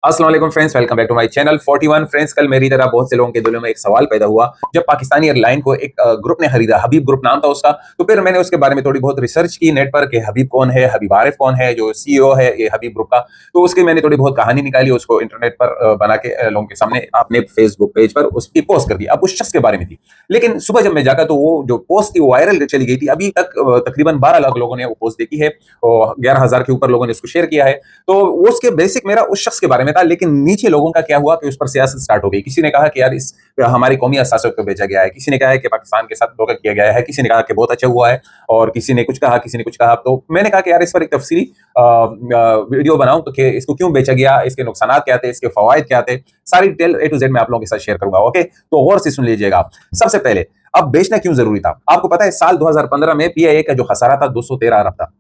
अस्सलाम वालेकुम friends, welcome back to my channel 41 friends. कल मेरी तरह बहुत से लोगों के दिलों में एक सवाल पैदा हुआ जब पाकिस्तानी एयरलाइन को एक ग्रुप ने खरीदा। हबीब ग्रुप नाम था उसका। तो फिर मैंने उसके बारे में थोड़ी बहुत रिसर्च की नेट पर कि हबीब कौन है, हबीब आरिफ कौन है, जो सीईओ है ये हबीब ग्रुप का। तो उसकी मैंने थोड़ी बहुत कहानी निकाली, उसको इंटरनेट पर बना के लोगों के सामने अपने फेसबुक पेज पर उसकी पोस्ट कर दी। अब उस शख्स के बारे में थी, लेकिन सुबह जब मैं जागा तो वो जो पोस्ट थी वो वायरल चली गई थी। अभी तक तकरीबन 12 लाख लोगों ने वो पोस्ट देखी है और 11,000 के ऊपर लोगों ने इसको शेयर किया है। तो उसके बेसिक मेरा उस शख्स के बारे में था, लेकिन नीचे लोगों का क्या हुआ कि उस पर सियासत स्टार्ट हो गई। किसी ने कहा कि यार इस हमारी कौमी असासों को बेचा गया है, किसी ने कहा है कि पाकिस्तान के साथ धोखा किया गया है, किसी ने कहा कि बहुत अच्छा हुआ है, और किसी ने कुछ कहा, किसी ने कुछ कहा। तो मैंने कहा कि यार इस पर एक तफसीली वीडियो बनाऊं तो कि इसको क्यों बेचा गया, इसके नुकसान क्या थे, इसके फवायद क्या थे, सारी डिटेल ए टू जेड मैं आप लोगों के साथ शेयर करूंगा। ओके, तो गौर से सुन लीजिएगा। सबसे पहले, अब बेचना क्यों जरूरी था? आपको पता है साल 2015 में पीआईए का जो खसारा था 213 अरब था।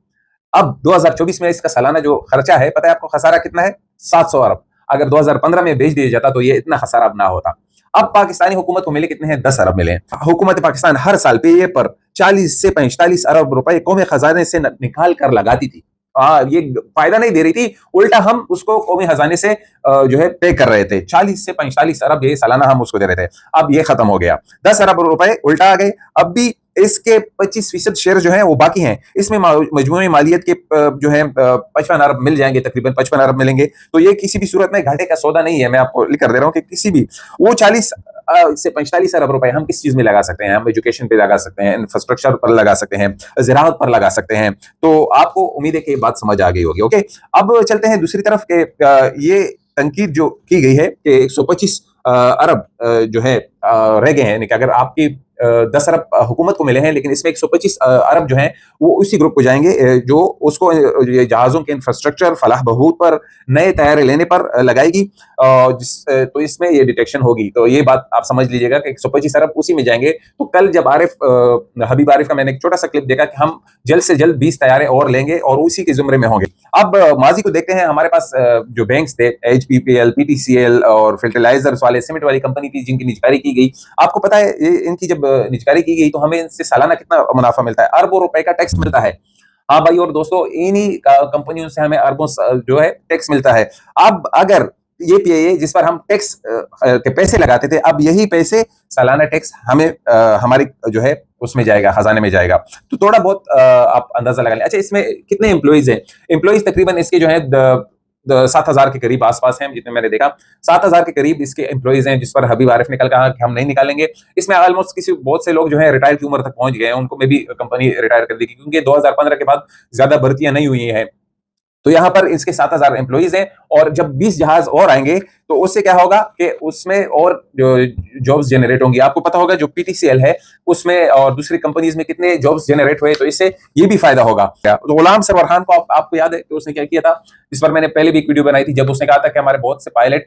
अब 2024 में इसका सालाना जो खर्चा है, पता है आपको खसारा कितना है? 700 अरब। अगर 2015 में बेच दिया जाता तो ये इतना खसारा अब ना होता। अब पाकिस्तानी हुकूमत को मिले कितने हैं? 10 अरब मिले हैं। हुकूमत पाकिस्तान हर साल पे पर 40 से 45 अरब रुपए कौमी खजाने से निकाल कर लगाती थी। ये फायदा नहीं दे रही थी, उल्टा हम उसको कौमी खजाने से जो है पे कर रहे थे। 40 से 45 अरब ये सालाना हम उसको दे रहे थे। अब ये खत्म हो गया, 10 अरब रुपए उल्टा आ गए। अब भी इसके 25% शेयर जो है वो बाकी हैं। इसमें मजमूई मालियत के जो है 55 अरब मिल जाएंगे, तकरीबन 55 अरब मिलेंगे। तो ये किसी भी सूरत में घाटे का सौदा नहीं है। मैं आपको लिख कर दे रहा हूँ कि किसी भी वो 40 से 45 अरब रुपए हम किस चीज में लगा सकते हैं? हम एजुकेशन पे लगा सकते हैं, इंफ्रास्ट्रक्चर पर लगा सकते हैं, ज़राअत पर लगा सकते हैं। तो आपको उम्मीद है कि ये बात समझ आ गई होगी। ओके, अब चलते हैं दूसरी तरफ के ये तनकीद जो की गई है कि 125 अरब जो है रह गए हैं। यानी कि अगर आपकी 10 अरब हुकूमत को मिले हैं, लेकिन इसमें 125 अरब जो हैं वो उसी ग्रुप को जाएंगे जो उसको ये जहाज़ों के इंफ्रास्ट्रक्चर फलाह बहबूद पर, नए तैयारे लेने पर लगाएगी। तो इसमें ये डिटेक्शन होगी। तो ये बात आप समझ लीजिएगा कि 125 अरब उसी में जाएंगे। तो कल जब हबीब आरिफ का मैंने एक छोटा सा क्लिप देखा कि हम जल्द से जल्द 20 तैयारे और लेंगे और उसी के जुमरे में होंगे। अब माजी को देखते हैं। हमारे पास जो बैंक्स थे, एचपीपीएल, पीटीसीएल और फर्टिलाइजर्स वाले, सीमेंट वाली कंपनी थी जिनकी निजकारी की गई। आपको पता है ये इनकी जब निजकारी की गई तो हमें इनसे सालाना कितना मुनाफा मिलता है? अरबों रुपए का टैक्स मिलता है। हाँ भाई और दोस्तों, इन्हीं कंपनियों से हमें अरबों जो है टैक्स मिलता है। अब अगर ये पीआईए जिस पर हम टैक्स के पैसे लगाते थे, अब यही पैसे सालाना टैक्स हमें हमारी जो है उसमें जाएगा, खजाने में जाएगा। तो थोड़ा बहुत आप अंदाजा लगा लें। अच्छा, इसमें कितने एम्प्लॉइज हैं? एम्प्लॉइज तकरीबन इसके जो है 7,000 के करीब आसपास हैं, जितने मैंने देखा। 7,000 के करीब इसके एम्प्लॉइज हैं, जिस पर हबीब आरिफ ने कल कहा कि हम नहीं निकालेंगे। इसमें ऑलमोस्ट किसी बहुत से लोग जो है रिटायर की उम्र तक पहुंच गए हैं, उनको में भी कंपनी रिटायर कर देगी, क्योंकि 2015 के बाद ज्यादा भर्तियां नहीं हुई हैं। तो यहाँ पर इसके 7,000 एम्प्लॉइज हैं, और जब 20 जहाज और आएंगे तो उससे क्या होगा कि उसमें और जो जॉब्स जनरेट होंगी। आपको पता होगा जो पीटीसीएल है उसमें और दूसरी कंपनीज में कितने जॉब्स जनरेट हुए, तो इससे ये भी फायदा होगा। तो गुलाम सरवर खान को आपको याद है कि उसने क्या किया था, जिस पर मैंने पहले भी एक वीडियो बनाई थी, जब उसने कहा था कि हमारे बहुत से पायलट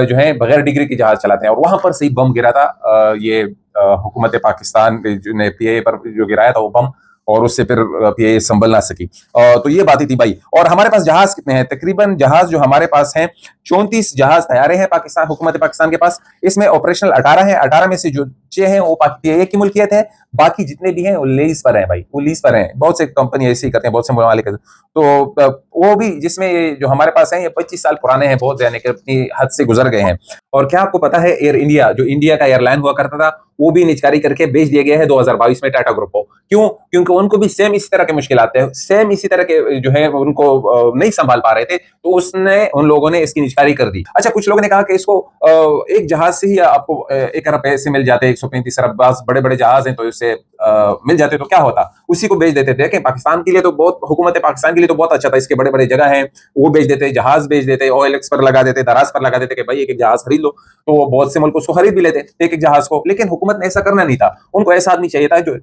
जो है बगैर डिग्री के जहाज चलाते हैं, और वहां पर से ही बम गिरा था। ये हुकूमत पाकिस्तान ने पीआईए पर जो गिराया था वो बम, और उससे फिर पीआईए संभल ना सकी। तो ये बात ही थी भाई। और हमारे पास जहाज कितने हैं? तकरीबन जहाज जो हमारे पास हैं 34 जहाज तैयार हैं पाकिस्तान, हुकूमत पाकिस्तान के पास। इसमें ऑपरेशनल 18 है। 18 में से जो 6 हैं वो पीआईए की मुल्कियत है, बाकी जितने भी हैं वो लीज पर हैं भाई, वो लीज पर हैं। बहुत से कंपनी ऐसे ही करते हैं, बहुत से ममालिक। तो वो भी जिसमें ये जो हमारे पास हैं ये 25 साल पुराने हैं, बहुत यानी कि अपनी हद से गुजर गए हैं। और क्या आपको पता है एयर इंडिया, जो इंडिया का एयरलाइन हुआ करता था, वो भी निजकारी करके बेच दिया गया है 2022 में टाटा ग्रुप को। क्यों? क्योंकि उनको भी सेम इसी तरह के मुश्किलात थे, सेम इसी तरह के जो है उनको नहीं संभाल पा रहे थे, तो उसने उन लोगों ने इसकी निजकारी कर दी। अच्छा, कुछ लोगों ने कहा कि इसको एक जहाज से ही आपको 1 अरब पैसे मिल जाते, 135 अरब, बड़े बड़े जहाज हैं तो इससे मिल जाते तो क्या होता, उसी को बेच देते थे। कि पाकिस्तान के लिए तो बहुत, हुकूमत पाकिस्तान के लिए तो बहुत अच्छा था, इसके बड़े बड़े जगह हैं, वो बेच देते, जहाज बेच देते, OLX पर लगा देते, दराज पर लगा देते कि भाई एक एक जहाज खरीद लो। तो वो बहुत से मुल्क उसको खरीद भी लेते एक एक जहाज को। लेकिन हुकूमत ने ऐसा करना नहीं था। उनको ऐसा आदमी चाहिए था जो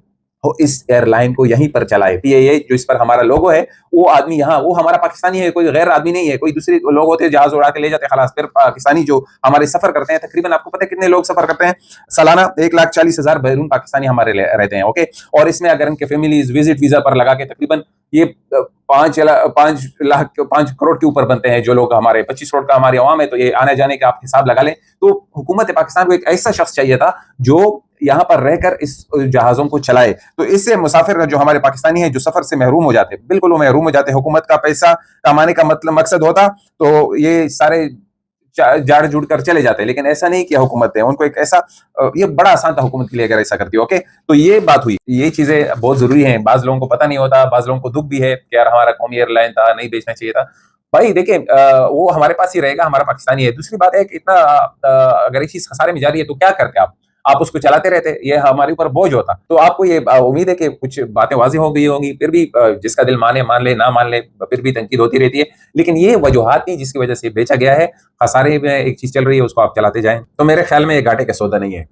इस एयरलाइन को यहीं पर चलाए। पीआईए जो इस पर हमारा लोगो है, वो आदमी यहाँ, वो हमारा पाकिस्तानी है, कोई गैर आदमी नहीं है। कोई दूसरे लोग होते जहाज उड़ा के ले जाते, खलास। फिर पाकिस्तानी जो हमारे सफर करते हैं, तकरीबन आपको पता है कितने लोग सफर करते हैं सालाना? 1,40,000 बैरून पाकिस्तानी हमारे रहते हैं। ओके, और इसमें अगर उनके फैमिलीज विजिट वीजा पर लगा के तकरीबन ये 5 करोड़ के ऊपर बनते हैं। जो लोग हमारे 25 करोड़ का हमारी अवाम है, तो ये आने जाने का आप हिसाब लगा लें। तो हुकूमत पाकिस्तान को एक ऐसा शख्स चाहिए था जो यहाँ पर रहकर इस जहाजों को चलाए। तो इससे मुसाफिर जो हमारे पाकिस्तानी हैं जो सफर से महरूम हो जाते, बिल्कुल वो महरूम हो जाते। हुकूमत का पैसा कमाने का मतलब मकसद होता, तो ये सारे जाड़ जुड़ कर चले जाते हैं, लेकिन ऐसा नहीं किया हुकूमत ने। उनको एक ऐसा ये बड़ा आसान था हुकूमत के लिए अगर ऐसा करती। ओके, तो ये बात हुई। ये चीजें बहुत जरूरी हैं। बाज लोगों को पता नहीं होता, बाज लोगों को दुख भी है कि यार हमारा कौमी एयरलाइन था, नहीं बेचना चाहिए था। भाई देखिए, वो हमारे पास ही रहेगा, हमारा पाकिस्तानी है। दूसरी बात है कि इतना अगर एक चीज खसारे में जा रही है तो क्या करते आप उसको चलाते रहते, ये हमारे ऊपर बोझ होता। तो आपको ये उम्मीद है कि कुछ बातें वाज़ी हो गई होंगी, फिर भी जिसका दिल माने मान ले, ना मान ले, फिर भी तनकीद होती रहती है। लेकिन ये वजूहात नहीं जिसकी वजह से बेचा गया है। खसारे में एक चीज़ चल रही है, उसको आप चलाते जाएँ। तो मेरे ख्याल में ये घाटे का सौदा नहीं है।